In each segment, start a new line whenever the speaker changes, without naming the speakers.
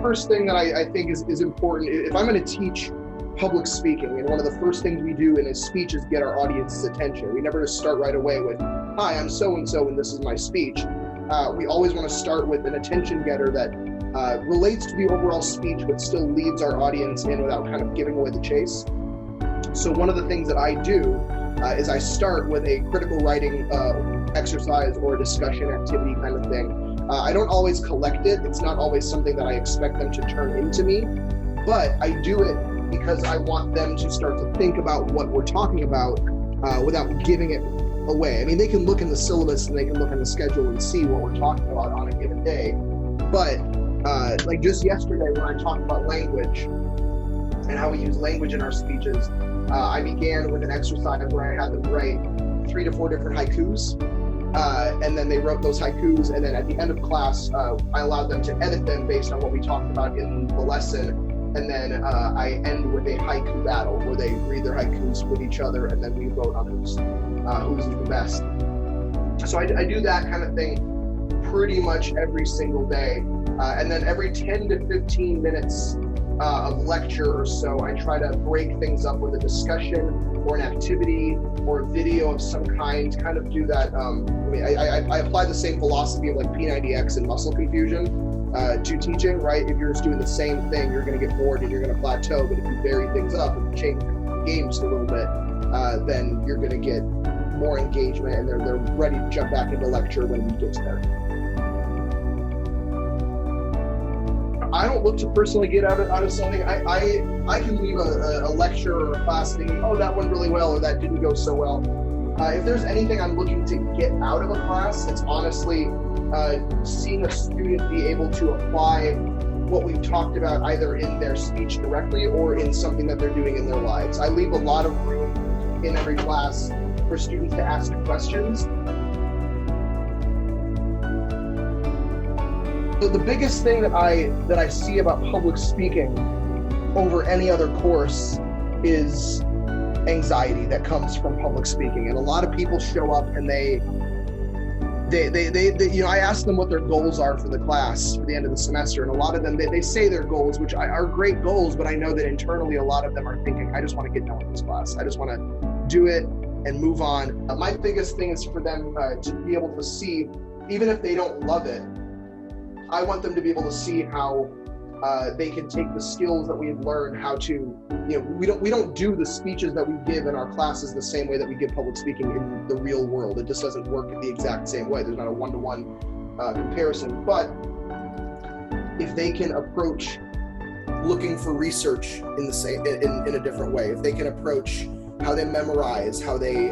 first thing that I think is important. If I'm going to teach public speaking, and one of the first things we do in a speech is get our audience's attention. We never just start right away with, hi, I'm so-and-so and this is my speech. We always want to start with an attention getter that relates to the overall speech but still leads our audience in without kind of giving away the chase. So one of the things that I do is I start with a critical writing exercise or a discussion activity kind of thing. I don't always collect it. It's not always something that I expect them to turn into me, but I do it because I want them to start to think about what we're talking about without giving it away. I mean, they can look in the syllabus and they can look in the schedule and see what we're talking about on a given day. But like just yesterday when I talked about language and how we use language in our speeches, I began with an exercise where I had them write 3 to 4 different haikus. And then they wrote those haikus. And then at the end of class, I allowed them to edit them based on what we talked about in the lesson. And then I end with a haiku battle where they read their haikus with each other, and then we vote on who's the best. So I do that kind of thing pretty much every single day. And then every 10 to 15 minutes of lecture or so, I try to break things up with a discussion or an activity or a video of some kind of do that. I apply the same philosophy of like P90X and muscle confusion to teaching, right? If you're just doing the same thing, you're going to get bored and you're going to plateau. But if you vary things up and change the game just a little bit, then you're going to get more engagement and they're ready to jump back into lecture when we get to there. I don't look to personally get out of something. I can leave a lecture or a class thinking, oh, that went really well or that didn't go so well. If there's anything I'm looking to get out of a class, it's honestly seeing a student be able to apply what we've talked about either in their speech directly or in something that they're doing in their lives. I leave a lot of room in every class for students to ask questions. So the biggest thing that I see about public speaking over any other course is anxiety that comes from public speaking. And a lot of people show up and they I ask them what their goals are for the class for the end of the semester, and a lot of them they say their goals, which are great goals, but I know that internally a lot of them are thinking, I just want to get done with this class. I just want to do it and move on. My biggest thing is for them to be able to see, even if they don't love it, I want them to be able to see how they can take the skills that we've learned, how to, we don't do the speeches that we give in our classes the same way that we give public speaking in the real world. It just doesn't work the exact same way. There's not a one-to-one comparison. But if they can approach looking for research in the same in a different way, if they can approach how they memorize, how they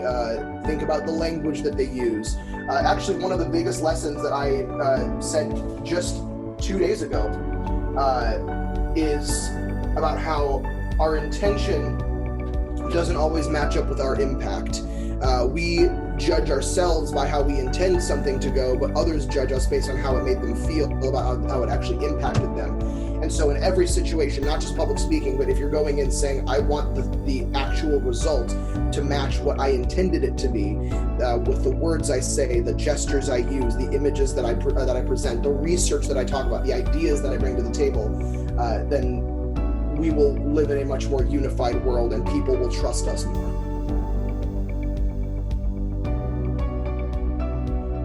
think about the language that they use. Actually, one of the biggest lessons that I said just 2 days ago is about how our intention doesn't always match up with our impact. We judge ourselves by how we intend something to go, but others judge us based on how it made them feel, about how it actually impacted them. And so in every situation, not just public speaking, but if you're going in saying, I want the actual result to match what I intended it to be, with the words I say, the gestures I use, the images that I present, the research that I talk about, the ideas that I bring to the table, then we will live in a much more unified world and people will trust us more.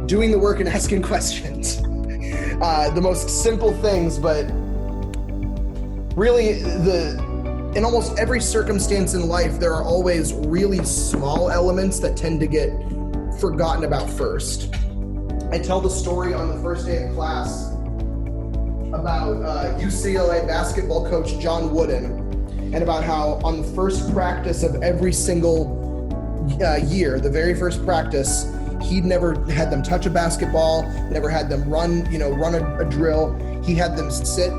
Doing the work and asking questions. The most simple things, but really, in almost every circumstance in life, there are always really small elements that tend to get forgotten about first. I tell the story on the first day of class about UCLA basketball coach John Wooden, and about how on the first practice of every single year, the very first practice, he'd never had them touch a basketball, never had them run a drill. He had them sit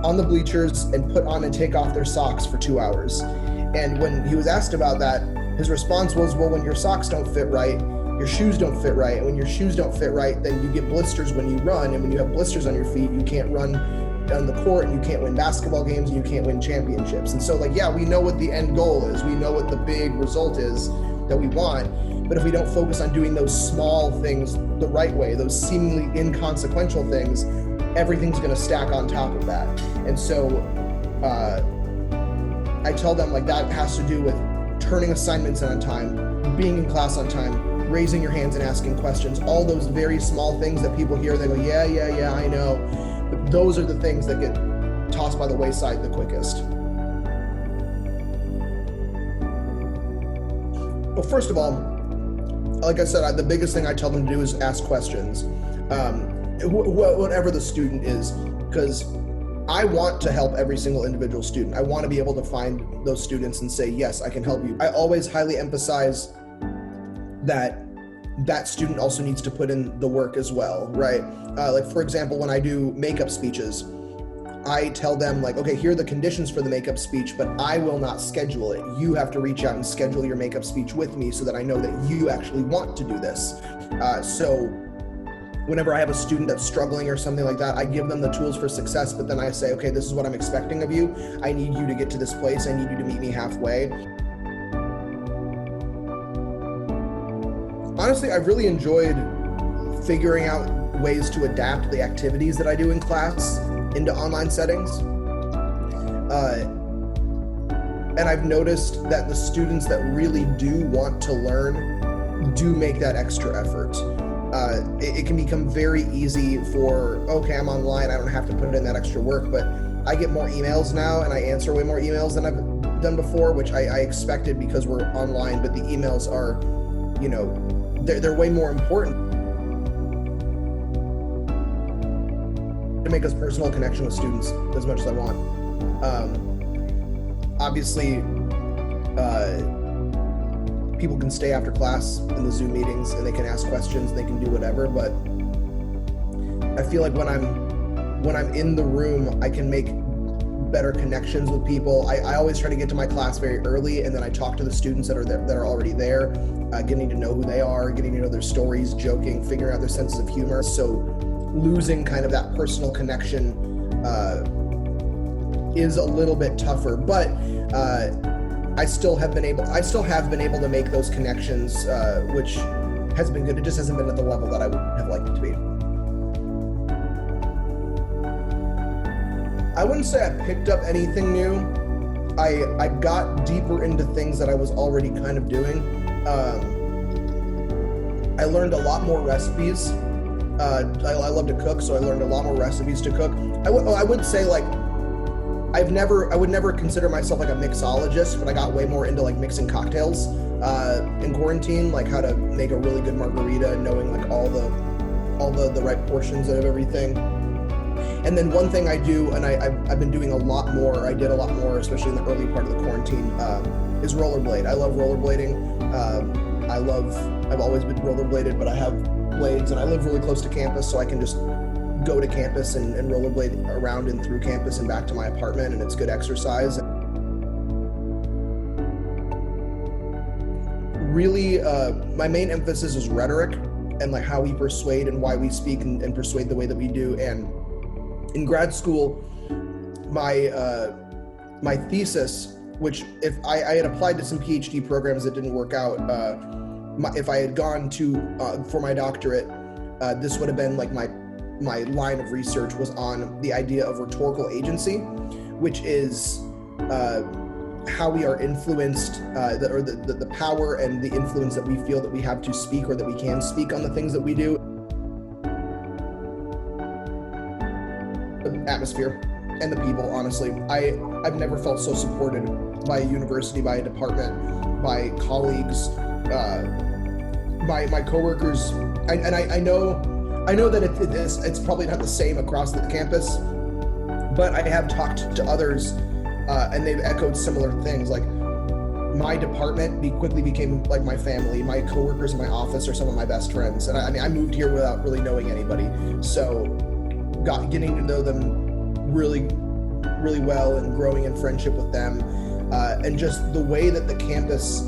on the bleachers and put on and take off their socks for 2 hours. And when he was asked about that, his response was, well, when your socks don't fit right, your shoes don't fit right. And when your shoes don't fit right, then you get blisters when you run. And when you have blisters on your feet, you can't run on the court and you can't win basketball games and you can't win championships. And so we know what the end goal is. We know what the big result is that we want. But if we don't focus on doing those small things the right way, those seemingly inconsequential things, everything's going to stack on top of that. And so I tell them like that has to do with turning assignments in on time, being in class on time, raising your hands and asking questions, all those very small things that people hear, they go, yeah, I know. But those are the things that get tossed by the wayside the quickest. Well, first of all, like I said, the biggest thing I tell them to do is ask questions, whatever the student is, because I want to help every single individual student. I want to be able to find those students and say, yes, I can help you. I always highly emphasize that student also needs to put in the work as well, right? Like, for example, when I do makeup speeches, I tell them like, okay, here are the conditions for the makeup speech, but I will not schedule it. You have to reach out and schedule your makeup speech with me so that I know that you actually want to do this. So whenever I have a student that's struggling or something like that, I give them the tools for success, but then I say, okay, this is what I'm expecting of you. I need you to get to this place. I need you to meet me halfway. Honestly, I've really enjoyed figuring out ways to adapt the activities that I do in class into online settings. And I've noticed that the students that really do want to learn do make that extra effort. It can become very easy for, okay, I'm online, I don't have to put in that extra work, but I get more emails now and I answer way more emails than I've done before, which I expected because we're online, but the emails are, you know, they're way more important. To make a personal connection with students as much as I want. Obviously, people can stay after class in the Zoom meetings and they can ask questions, they can do whatever, but I feel like when I'm in the room, I can make better connections with people. I always try to get to my class very early, and then I talk to the students that are already there, getting to know who they are, getting to know their stories, joking, figuring out their senses of humor. So losing kind of that personal connection is a little bit tougher, but I still have been able to make those connections, which has been good. It just hasn't been at the level that I would have liked it to be. I wouldn't say I picked up anything new. I got deeper into things that I was already kind of doing. I learned a lot more recipes. I love to cook, so I learned a lot more recipes to cook. I would say like I would never consider myself like a mixologist, but I got way more into like mixing cocktails in quarantine, like how to make a really good margarita, knowing like all the right portions of everything. And then one thing I do, and I've been doing a lot more, I did a lot more, especially in the early part of the quarantine, is rollerblade. I love rollerblading. I've always been rollerbladed, but I have blades and I live really close to campus, so I can just go to campus and rollerblade around and through campus and back to my apartment, and it's good exercise. Really, my main emphasis is rhetoric and like how we persuade and why we speak and persuade the way that we do. And in grad school, my thesis, which if I had applied to some PhD programs that didn't work out, if I had gone to for my doctorate, this would have been like my line of research was on the idea of rhetorical agency, which is how we are influenced, the power and the influence that we feel that we have to speak or that we can speak on the things that we do. The atmosphere and the people, honestly. I've never felt so supported by a university, by a department, by colleagues, my coworkers. I know that it's probably not the same across the campus, but I have talked to others and they've echoed similar things. Like my department quickly became like my family. My coworkers in my office are some of my best friends. And I moved here without really knowing anybody. So getting to know them really, really well and growing in friendship with them. And just the way that the campus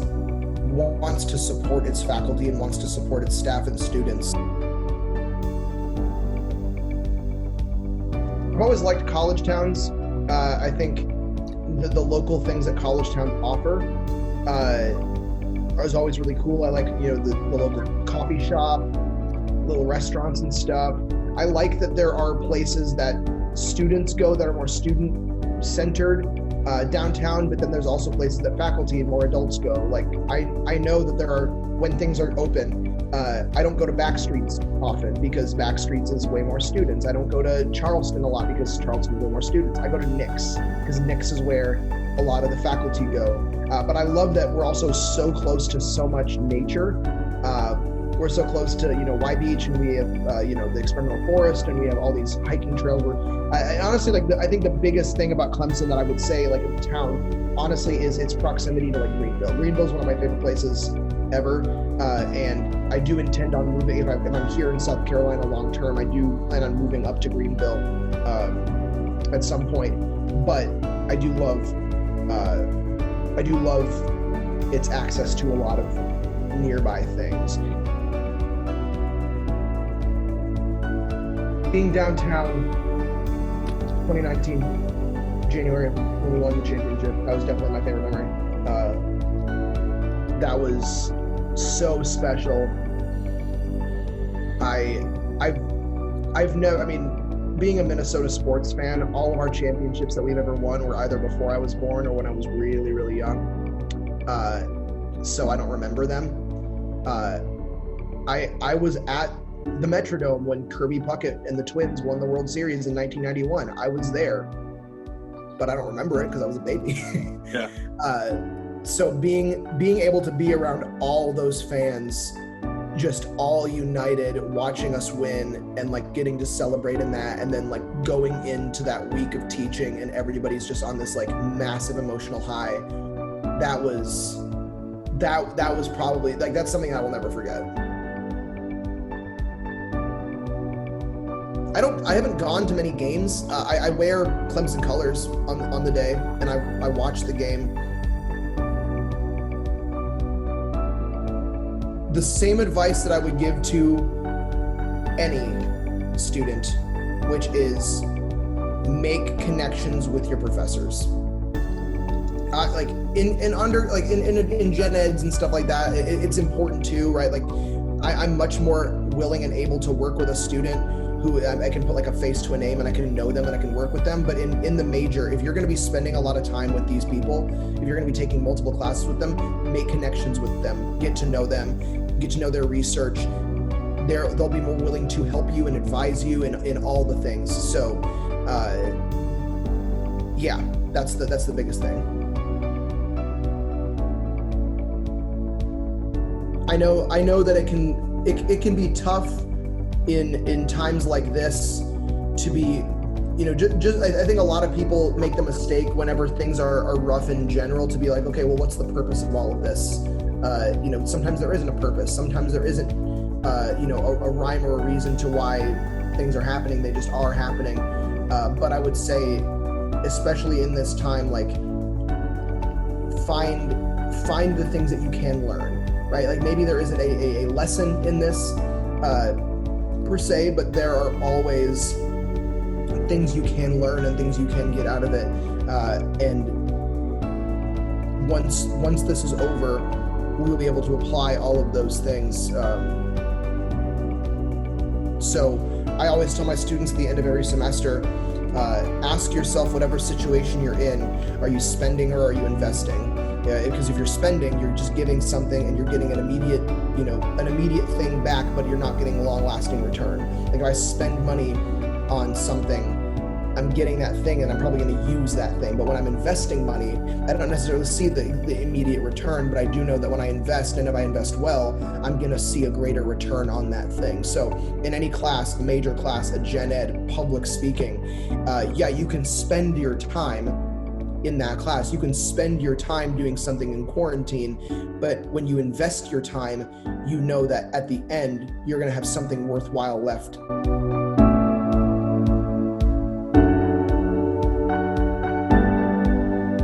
wants to support its faculty and wants to support its staff and students. I've always liked college towns. I think the local things that college towns offer is always really cool. I like, the local coffee shop, little restaurants and stuff. I like that there are places that students go that are more student-centered downtown, but then there's also places that faculty and more adults go. Like I know that there are, when things are open, I don't go to Backstreets often because Backstreets is way more students. I don't go to Charleston a lot because Charleston is way more students. I go to Nick's because Nick's is where a lot of the faculty go. But I love that we're also so close to so much nature. We're so close to, Y Beach, and we have, the experimental forest, and we have all these hiking trails. I honestly, I think the biggest thing about Clemson that I would say, in the town, honestly, is its proximity to Greenville. Greenville is one of my favorite places ever, and I do intend on moving. If I'm here in South Carolina long term, I do plan on moving up to Greenville at some point. But I do love its access to a lot of nearby things. Being downtown, 2019, January, when we won the championship, that was definitely my favorite memory. That was so special. Being a Minnesota sports fan, all of our championships that we've ever won were either before I was born or when I was really, really young. So I don't remember them. I was at the Metrodome when Kirby Puckett and the Twins won the World Series in 1991. I was there, but I don't remember it because I was a baby.
Yeah.
So being able to be around all those fans, just all united, watching us win, and getting to celebrate in that, and then going into that week of teaching, and everybody's just on this massive emotional high. That was probably that's something I will never forget. I haven't gone to many games. I wear Clemson colors on the day, and I watch the game. The same advice that I would give to any student, which is make connections with your professors. In gen eds and stuff like that, it's important too, right? I'm much more willing and able to work with a student who I can put a face to a name, and I can know them and I can work with them. But in the major, if you're going to be spending a lot of time with these people, if you're going to be taking multiple classes with them, make connections with them, get to know them, get to know their research. They'll be more willing to help you and advise you in all the things. So, that's the biggest thing. I know that it can be tough in times like this to be, I think a lot of people make the mistake whenever things are rough in general to be okay, well, what's the purpose of all of this? Sometimes there isn't a purpose. Sometimes there isn't, a rhyme or a reason to why things are happening. They just are happening. But I would say, especially in this time, find the things that you can learn, right? Maybe there isn't a lesson in this, per se, but there are always things you can learn and things you can get out of it. And once this is over, we'll be able to apply all of those things. So I always tell my students at the end of every semester, ask yourself whatever situation you're in, are you spending or are you investing? Because if you're spending, you're just giving something and you're getting an immediate thing back, but you're not getting a long-lasting return. If I spend money on something, I'm getting that thing and I'm probably going to use that thing. But when I'm investing money, I don't necessarily see the immediate return, but I do know that when I invest, and if I invest well, I'm going to see a greater return on that thing. So in any class, a major class, a gen ed, public speaking, you can spend your time in that class. You can spend your time doing something in quarantine, but when you invest your time, you know that at the end, you're going to have something worthwhile left.